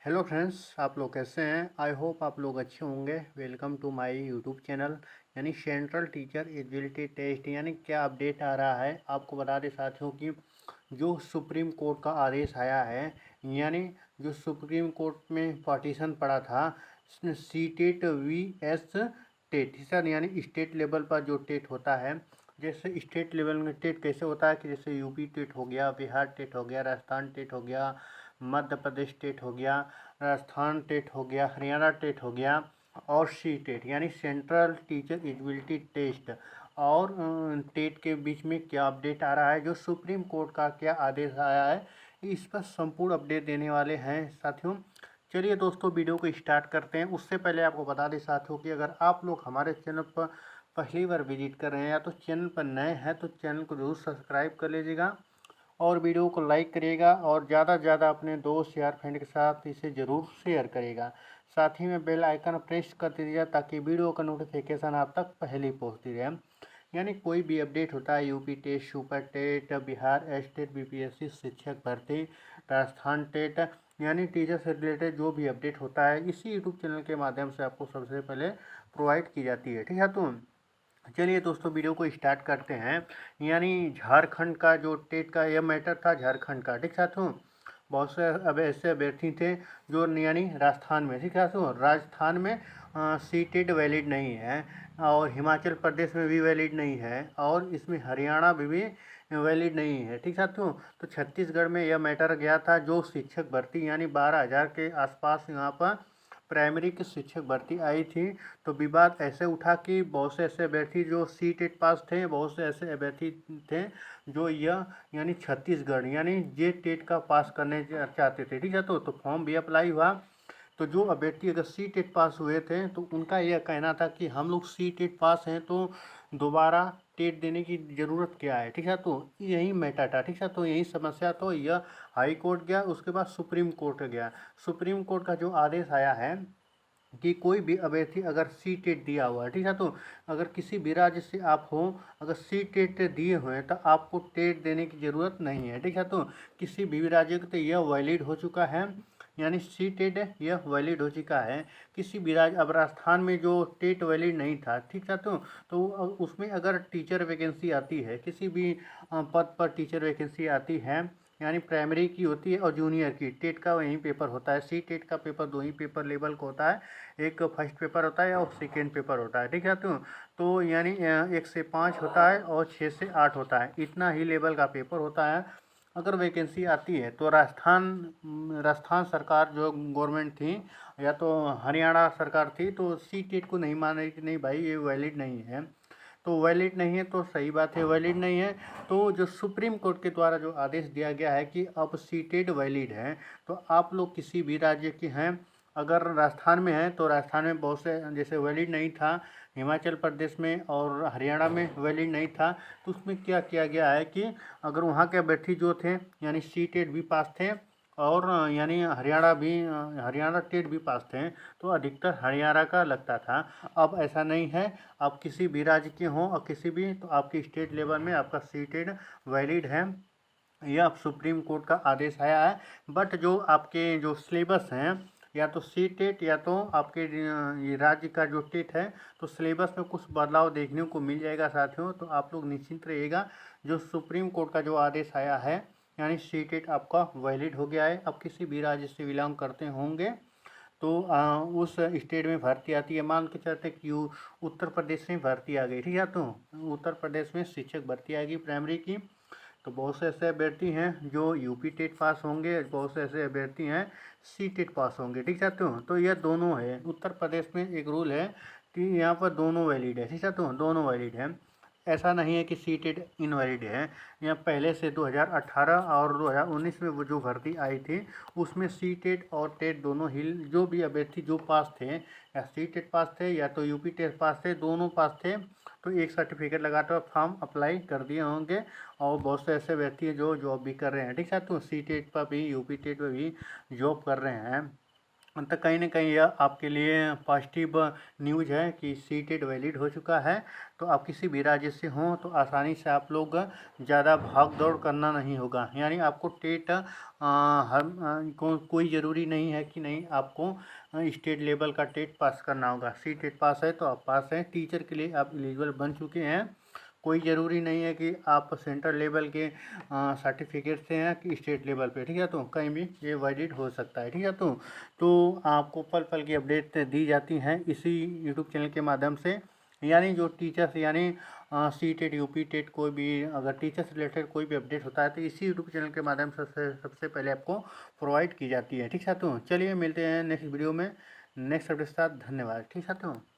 Hello friends, आप लोग कैसे हैं। आई होप आप लोग अच्छे होंगे। Welcome to my YouTube channel यानी सेंट्रल टीचर एलिजिबिलिटी टेस्ट। यानी क्या अपडेट आ रहा है आपको बता दें साथियों कि जो सुप्रीम कोर्ट का आदेश आया है, यानी जो सुप्रीम कोर्ट में पार्टीशन पड़ा था C TET V S TET, sir यानी स्टेट लेवल पर जो टेट होता है, जैसे स्टेट लेवल में टेट कैसे होता है कि जैसे यूपी टेट हो गया, बिहार टेट हो गया, राजस्थान टेट हो गया, मध्य प्रदेश टेट हो गया, राजस्थान टेट हो गया, हरियाणा टेट हो गया, और सी टेट यानी सेंट्रल टीचर एलिजिबिलिटी टेस्ट। और टेट के बीच में क्या अपडेट आ रहा है, जो सुप्रीम कोर्ट का क्या आदेश आया है, इस पर संपूर्ण अपडेट देने वाले हैं साथियों। चलिए दोस्तों, वीडियो को स्टार्ट करते हैं। उससे पहले आपको बता दें साथियों कि अगर आप लोग हमारे चैनल पर पहली बार विजिट कर रहे हैं या तो चैनल पर नए हैं तो चैनल को जरूर सब्सक्राइब कर लीजिएगा और वीडियो को लाइक करिएगा और ज़्यादा से ज़्यादा अपने दोस्त यार फ्रेंड के साथ इसे ज़रूर शेयर करिएगा। साथ ही में बेल आइकन प्रेस कर दीजिएगा ताकि वीडियो का नोटिफिकेशन आप तक पहले ही पहुँचती रहे। यानी कोई भी अपडेट होता है, UP TET, super TET, Bihar state BPSC शिक्षक भर्ती, राजस्थान टेट, यानी टीचर से रिलेटेड जो भी अपडेट होता है इसी यूट्यूब चैनल के माध्यम से आपको सबसे पहले प्रोवाइड की जाती है। ठीक है, तो चलिए दोस्तों वीडियो को स्टार्ट करते हैं। यानी झारखंड का जो टेट का यह मैटर था, झारखंड का, ठीक साथियों। बहुत से अब ऐसे अभ्यर्थी थे जो यानी राजस्थान में, ठीक साथियों, राजस्थान में सी टेट वैलिड नहीं है, और हिमाचल प्रदेश में भी वैलिड नहीं है, और इसमें हरियाणा में भी वैलिड नहीं है, ठीक साथियों। तो छत्तीसगढ़ में यह मैटर गया था, जो शिक्षक भर्ती यानी 12,000 के आसपास यहाँ पर प्राइमरी की शिक्षक भर्ती आई थी। तो विवाद ऐसे उठा कि बहुत से ऐसे अभ्यर्थी जो सी टेट पास थे, बहुत से ऐसे अभ्यर्थी थे जो यह यानी छत्तीसगढ़ यानी जे टेट का पास करने चाहते थे, ठीक है। तो फॉर्म भी अप्लाई हुआ। तो जो अभ्यर्थी अगर सी टेट पास हुए थे तो उनका यह कहना था कि हम लोग सी टेट पास हैं तो दोबारा टेट देने की ज़रूरत क्या है, ठीक है। तो यही मैटर था, ठीक है। तो यही समस्या, तो यह हाई कोर्ट गया, उसके बाद सुप्रीम कोर्ट गया। सुप्रीम कोर्ट का जो आदेश आया है कि कोई भी अभ्यर्थी अगर सी टेट दिया हुआ है, ठीक है, तो अगर किसी भी राज्य से आप हो, अगर सी टेट दिए हुए हैं तो आपको टेट देने की ज़रूरत नहीं है, ठीक है। तो किसी भी राज्य का तो यह वैलिड हो चुका है, यानी सी टेट यह वैलिड हो चुका है। किसी भी राज्य, अब राजस्थान में जो टेट वैलिड नहीं था, ठीक है, तो उसमें अगर टीचर वैकेंसी आती है, किसी भी पद पर टीचर वैकेंसी आती है, यानी प्राइमरी की होती है और जूनियर की, टेट का वही पेपर होता है। सी टेट का पेपर दो ही पेपर लेवल का होता है, एक फर्स्ट पेपर होता है और सेकेंड पेपर होता है, ठीक है। तो यानी 1 से 5 होता है और 6 से 8 होता है, इतना ही लेवल का पेपर होता है। अगर वैकेंसी आती है तो राजस्थान सरकार जो गवर्नमेंट थी या तो हरियाणा सरकार थी, तो सी टेट को नहीं मान रही कि नहीं भाई ये वैलिड नहीं है। तो वैलिड नहीं है तो सही बात है, वैलिड नहीं है। तो जो सुप्रीम कोर्ट के द्वारा जो आदेश दिया गया है कि अब सीटेड वैलिड है, तो आप लोग किसी भी राज्य के हैं, अगर राजस्थान में है तो राजस्थान में बहुत से जैसे वैलिड नहीं था, हिमाचल प्रदेश में और हरियाणा में वैलिड नहीं था, तो उसमें क्या किया गया है कि अगर वहाँ के अभ्यर्थी जो थे यानी सी टेट भी पास थे और यानी हरियाणा टेट भी पास थे, तो अधिकतर हरियाणा का लगता था। अब ऐसा नहीं है, आप किसी भी राज्य के हों और किसी भी, तो आपकी स्टेट लेवल में आपका सी टेट वैलिड है। यह अब सुप्रीम कोर्ट का आदेश आया है। बट जो आपके जो सिलेबस हैं, या तो सी टेट या तो आपके ये राज्य का जो टेट है, तो सिलेबस में कुछ बदलाव देखने को मिल जाएगा साथियों। तो आप लोग निश्चिंत रहिएगा, जो सुप्रीम कोर्ट का जो आदेश आया है यानी सी टेट आपका वैलिड हो गया है। अब किसी भी राज्य से बिलोंग करते होंगे तो उस स्टेट में भर्ती आती है, मान के चलते कि उत्तर प्रदेश में भर्ती आ गई, ठीक है। तो उत्तर प्रदेश में शिक्षक भर्ती आएगी प्राइमरी की, तो बहुत से ऐसे अभ्यर्थी हैं जो यूपी टेट पास होंगे, बहुत से ऐसे अभ्यर्थी हैं सी टेट पास होंगे, ठीक है। तो यह दोनों है। उत्तर प्रदेश में एक रूल है कि यहाँ पर दोनों वैलिड है, ठीक है, तो दोनों वैलिड है। ऐसा नहीं है कि सी टेट इनवैलिड है। यहाँ पहले से 2018 और 2019 में वो जो भर्ती आई थी, उसमें सी टेट और टेट दोनों ही, जो भी अभ्यर्थी जो पास थे, या सी टेट पास थे या तो यूपी टेट पास थे, दोनों पास थे, तो एक सर्टिफिकेट लगाकर फॉर्म अप्लाई कर दिए होंगे। और बहुत से ऐसे व्यक्ति हैं जो जॉब भी कर रहे हैं, ठीक है, तो सी टेट पर भी यूपी टेट पर भी जॉब कर रहे हैं। तो कहीं न कहीं यह आपके लिए पॉजिटिव न्यूज़ है कि सीटेट वैलिड हो चुका है। तो आप किसी भी राज्य से हों तो आसानी से आप लोग ज़्यादा भाग दौड़ करना नहीं होगा। यानी आपको टेट कोई ज़रूरी नहीं है कि नहीं आपको स्टेट लेवल का टेट पास करना होगा। सीटेट पास है तो आप पास हैं, टीचर के लिए आप एलिजिबल बन चुके हैं। कोई ज़रूरी नहीं है कि आप सेंट्रल लेवल के सर्टिफिकेट से हैं कि स्टेट लेवल पे, ठीक है। तो कहीं भी ये वैलिड हो सकता है, ठीक है। तो आपको पल पल की अपडेट दी जाती हैं इसी यूट्यूब चैनल के माध्यम से। यानी जो टीचर्स यानी सी टेट यूपी टेट कोई भी अगर टीचर से रिलेटेड कोई भी अपडेट होता है तो इसी यूट्यूब चैनल के माध्यम से सबसे पहले आपको प्रोवाइड की जाती है, ठीक है। तो चलिए मिलते हैं नेक्स्ट वीडियो में नेक्स्ट अपडेट के साथ। धन्यवाद, ठीक है।